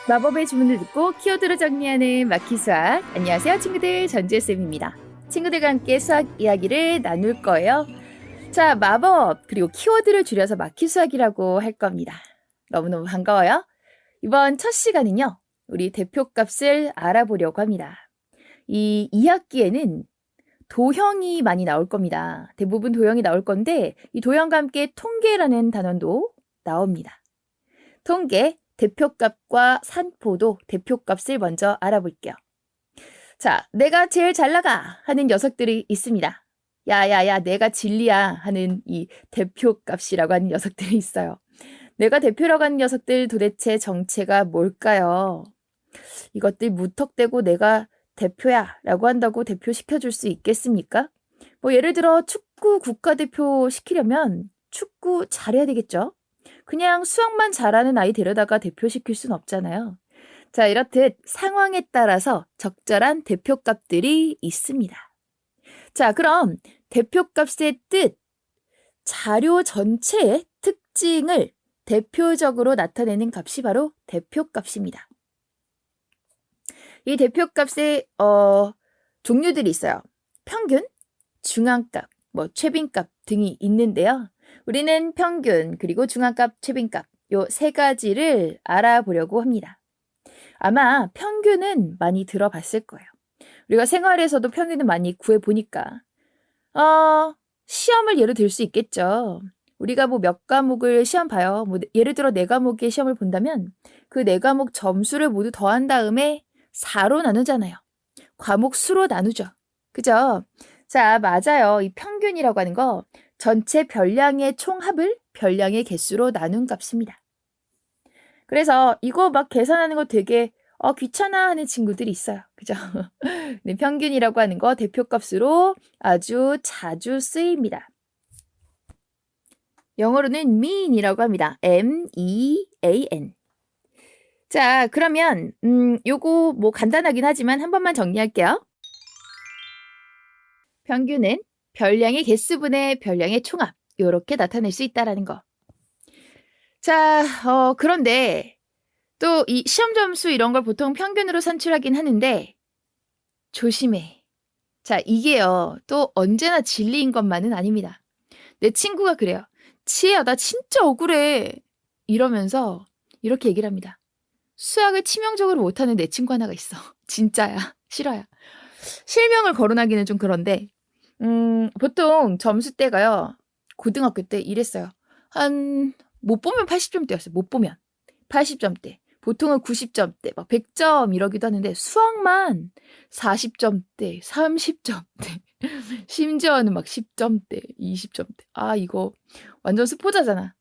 마법의 주문을 듣고 키워드로 정리하는 마키 수학. 안녕하세요 친구들, 전지혜쌤입니다. 친구들과 함께 수학 이야기를 나눌 거예요. 자, 마법 그리고 키워드를 줄여서 마키 수학이라고 할 겁니다. 너무너무 반가워요. 이번 첫 시간은요, 우리 대표값을 알아보려고 합니다. 이 2학기에는 도형이 많이 나올 겁니다. 대부분 도형이 나올 건데 이 도형과 함께 통계라는 단원도 나옵니다. 통계, 대표값과 산포도 대표값을 먼저 알아볼게요. 자, 내가 제일 잘 나가 하는 녀석들이 있습니다. 야야야, 내가 진리야 하는 이 대표값이라고 하는 녀석들이 있어요. 내가 대표라고 하는 녀석들 도대체 정체가 뭘까요? 이것들 무턱대고 내가 대표야 라고 한다고 대표시켜줄 수 있겠습니까? 뭐 예를 들어 축구 국가대표 시키려면 축구 잘해야 되겠죠? 그냥 수학만 잘하는 아이 데려다가 대표시킬 순 없잖아요. 자, 이렇듯 상황에 따라서 적절한 대표값들이 있습니다. 자, 그럼 대표값의 뜻, 자료 전체의 특징을 대표적으로 나타내는 값이 바로 대표값입니다. 이 대표값의 종류들이 있어요. 평균, 중앙값, 최빈값 등이 있는데요. 우리는 평균, 그리고 중앙값, 최빈값 요 세 가지를 알아보려고 합니다. 아마 평균은 많이 들어봤을 거예요. 우리가 생활에서도 평균은 많이 구해보니까 시험을 예로 들 수 있겠죠. 우리가 몇 과목을 시험 봐요. 예를 들어 4과목의 시험을 본다면 그 4과목 점수를 모두 더한 다음에 4로 나누잖아요. 과목 수로 나누죠. 그죠? 자, 맞아요. 이 평균이라고 하는 거 전체 별량의 총합을 별량의 개수로 나눈 값입니다. 그래서 이거 계산하는 거 되게 귀찮아 하는 친구들이 있어요. 그죠? 네, 평균이라고 하는 거 대표값으로 아주 자주 쓰입니다. 영어로는 mean이라고 합니다. M-E-A-N. 자, 그러면 요거 간단하긴 하지만 한 번만 정리할게요. 평균은 별량의 개수분의 별량의 총합, 이렇게 나타낼 수 있다라는 거. 자, 그런데 또 이 시험 점수 이런 걸 보통 평균으로 산출하긴 하는데 조심해. 자, 이게요, 또 언제나 진리인 것만은 아닙니다. 내 친구가 그래요. 치혜야, 나 진짜 억울해. 이러면서 이렇게 얘기를 합니다. 수학을 치명적으로 못하는 내 친구 하나가 있어. 진짜야. 실화야. 실명을 거론하기는 좀 그런데 보통 점수대가요. 고등학교 때 이랬어요. 못 보면 80점대였어요. 못 보면 80점대. 보통은 90점대, 100점 이러기도 하는데 수학만 40점대, 30점대, 심지어는 10점대, 20점대. 아, 이거 완전 스포자잖아.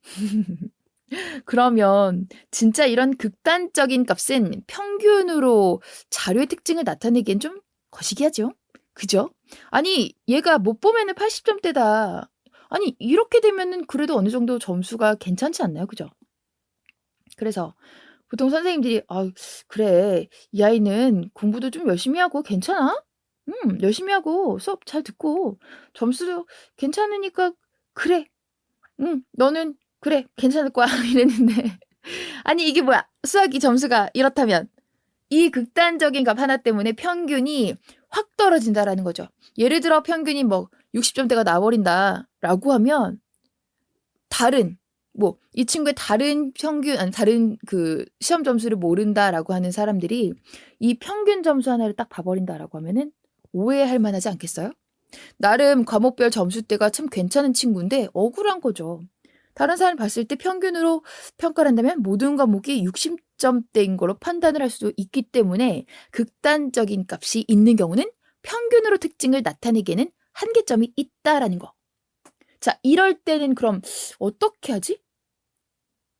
그러면 진짜 이런 극단적인 값은 평균으로 자료의 특징을 나타내기엔 좀 거시기하죠. 그죠? 아니, 얘가 못 보면은 80점대다. 아니, 이렇게 되면은 그래도 어느 정도 점수가 괜찮지 않나요? 그죠? 그래서 보통 선생님들이 그래, 이 아이는 공부도 좀 열심히 하고 괜찮아? 열심히 하고 수업 잘 듣고 점수도 괜찮으니까 그래. 너는 그래, 괜찮을 거야. 이랬는데 아니, 이게 뭐야? 수학이 점수가 이렇다면 이 극단적인 값 하나 때문에 평균이 확 떨어진다라는 거죠. 예를 들어 평균이 60점대가 나와버린다라고 하면 이 친구의 다른 평균, 아니 다른 그 시험 점수를 모른다라고 하는 사람들이 이 평균 점수 하나를 딱 봐버린다라고 하면은 오해할 만하지 않겠어요? 나름 과목별 점수대가 참 괜찮은 친구인데 억울한 거죠. 다른 사람 봤을 때 평균으로 평가를 한다면 모든 과목이 60점대인 걸로 판단을 할 수도 있기 때문에 극단적인 값이 있는 경우는 평균으로 특징을 나타내기에는 한계점이 있다라는 거. 자, 이럴 때는 그럼 어떻게 하지?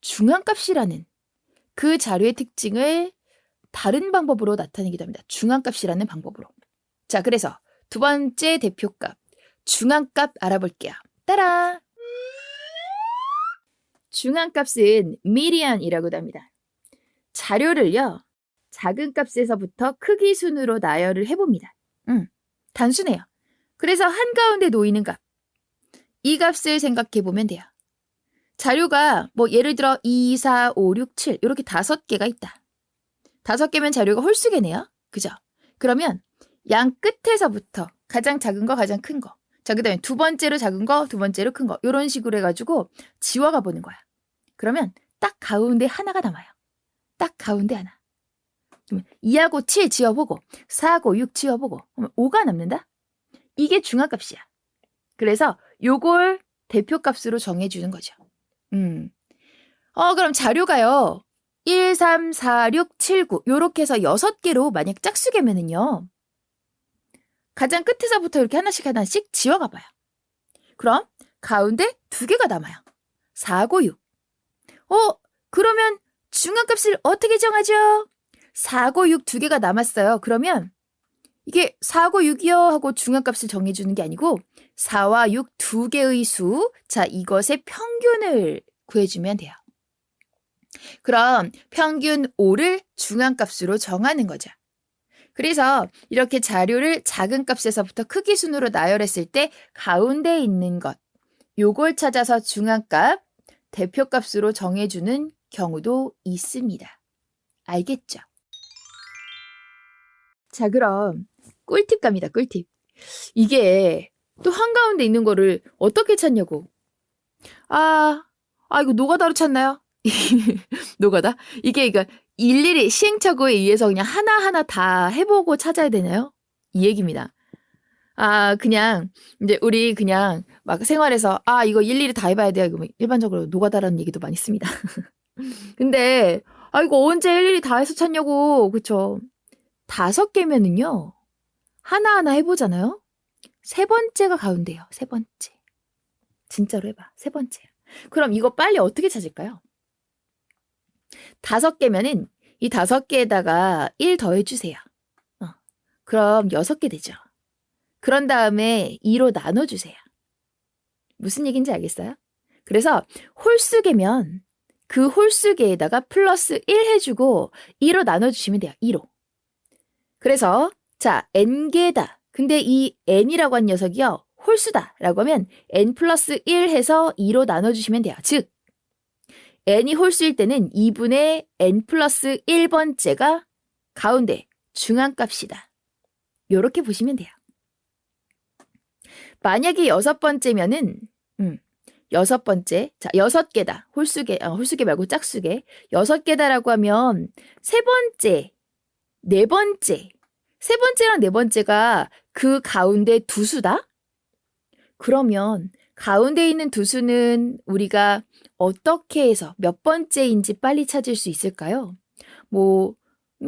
중앙값이라는 그 자료의 특징을 다른 방법으로 나타내기도 합니다. 중앙값이라는 방법으로. 자, 그래서 두 번째 대표값, 중앙값 알아볼게요. 따라! 중앙값은 median이라고도 합니다. 자료를요, 작은 값에서부터 크기 순으로 나열을 해봅니다. 단순해요. 그래서 한가운데 놓이는 값, 이 값을 생각해보면 돼요. 자료가 예를 들어 2, 4, 5, 6, 7 이렇게 5개가 있다. 5개면 자료가 홀수개네요. 그죠? 그러면 양 끝에서부터 가장 작은 거, 가장 큰 거. 자, 그 다음에 두 번째로 작은 거, 두 번째로 큰 거. 이런 식으로 해가지고 지워가 보는 거야. 그러면 딱 가운데 하나가 남아요. 딱 가운데 하나. 2하고 7 지워보고 4하고 6 지워보고 5가 남는다? 이게 중앙값이야. 그래서 요걸 대표값으로 정해주는 거죠. 그럼 자료가요. 1, 3, 4, 6, 7, 9 요렇게 해서 6개로 만약 짝수개면은요. 가장 끝에서부터 이렇게 하나씩 지워가 봐요. 그럼 가운데 2개가 남아요. 4, 9, 6. 그러면 중앙값을 어떻게 정하죠? 4, 9, 6 2개가 남았어요. 그러면 이게 4, 9, 6이요 하고 중앙값을 정해주는 게 아니고 4와 6 2개의 수, 자 이것의 평균을 구해주면 돼요. 그럼 평균 5를 중앙값으로 정하는 거죠. 그래서 이렇게 자료를 작은 값에서부터 크기 순으로 나열했을 때 가운데 있는 것, 요걸 찾아서 중앙값, 대표값으로 정해주는 경우도 있습니다. 알겠죠? 자, 그럼 꿀팁 갑니다. 꿀팁. 이게 또 한가운데 있는 거를 어떻게 찾냐고. 이거 노가다로 찾나요? 노가다? 이게 그러니까 일일이 시행착오에 의해서 그냥 하나하나 다 해보고 찾아야 되나요? 이 얘기입니다. 그냥 이제 우리 그냥 막 생활에서 이거 일일이 다 해봐야 돼요. 이거 일반적으로 노가다라는 얘기도 많이 씁니다. 근데 이거 언제 일일이 다 해서 찾냐고. 그쵸? 5개면은요. 하나하나 해보잖아요. 3번째가 가운데요. 3번째. 진짜로 해봐. 3번째. 그럼 이거 빨리 어떻게 찾을까요? 5개면은 이 5개에다가 1 더해주세요. 그럼 6개 되죠. 그런 다음에 2로 나눠주세요. 무슨 얘기인지 알겠어요? 그래서 홀수개면 그 홀수개에다가 플러스 1 해주고 2로 나눠주시면 돼요. 2로. 그래서 자 n개다. 근데 이 n이라고 한 녀석이요. 홀수다 라고 하면 n 플러스 1 해서 2로 나눠주시면 돼요. 즉 n이 홀수일 때는 2분의 n 플러스 1번째가 가운데 중앙값이다. 요렇게 보시면 돼요. 만약에 6번째면은 6번째, 자 6개다. 홀수개 말고 짝수개. 6개다라고 하면 3번째, 4번째, 3번째랑 4번째가 그 가운데 두 수다? 그러면 가운데 있는 두 수는 우리가 어떻게 해서 몇 번째인지 빨리 찾을 수 있을까요?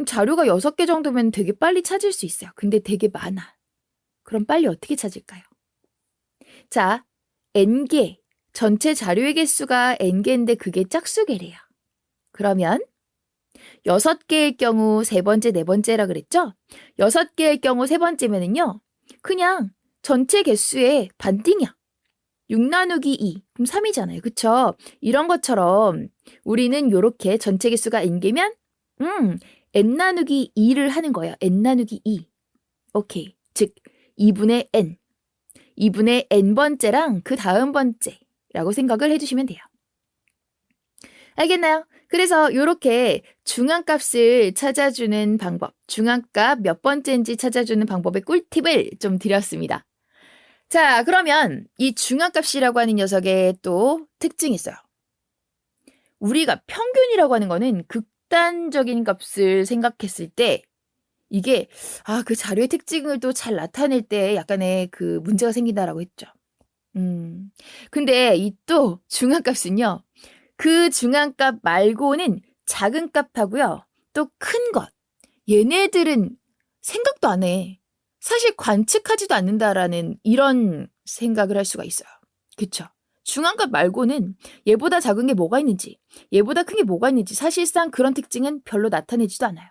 자료가 6개 정도면 되게 빨리 찾을 수 있어요. 근데 되게 많아. 그럼 빨리 어떻게 찾을까요? 자, n개, 전체 자료의 개수가 n개인데 그게 짝수개래요. 그러면 6개일 경우 3번째, 4번째라 그랬죠? 6개일 경우 3번째면은요. 그냥 전체 개수의 반띵이야. 6 나누기 2, 그럼 3이잖아요. 그쵸? 이런 것처럼 우리는 요렇게 전체 개수가 n개면 n 나누기 2를 하는 거예요. n 나누기 2. 오케이. 즉 2분의 n. 2분의 n번째랑 그 다음 번째라고 생각을 해주시면 돼요. 알겠나요? 그래서 요렇게 중앙값을 찾아주는 방법, 중앙값 몇 번째인지 찾아주는 방법의 꿀팁을 좀 드렸습니다. 자, 그러면 이 중앙값이라고 하는 녀석의 또 특징이 있어요. 우리가 평균이라고 하는 거는 극단적인 값을 생각했을 때 이게 그 자료의 특징을 또 잘 나타낼 때 약간의 그 문제가 생긴다라고 했죠. 근데 이 또 중앙값은요. 그 중앙값 말고는 작은 값하고요. 또 큰 것. 얘네들은 생각도 안 해. 사실 관측하지도 않는다라는 이런 생각을 할 수가 있어요. 그쵸? 중앙값 말고는 얘보다 작은 게 뭐가 있는지, 얘보다 큰 게 뭐가 있는지 사실상 그런 특징은 별로 나타내지도 않아요.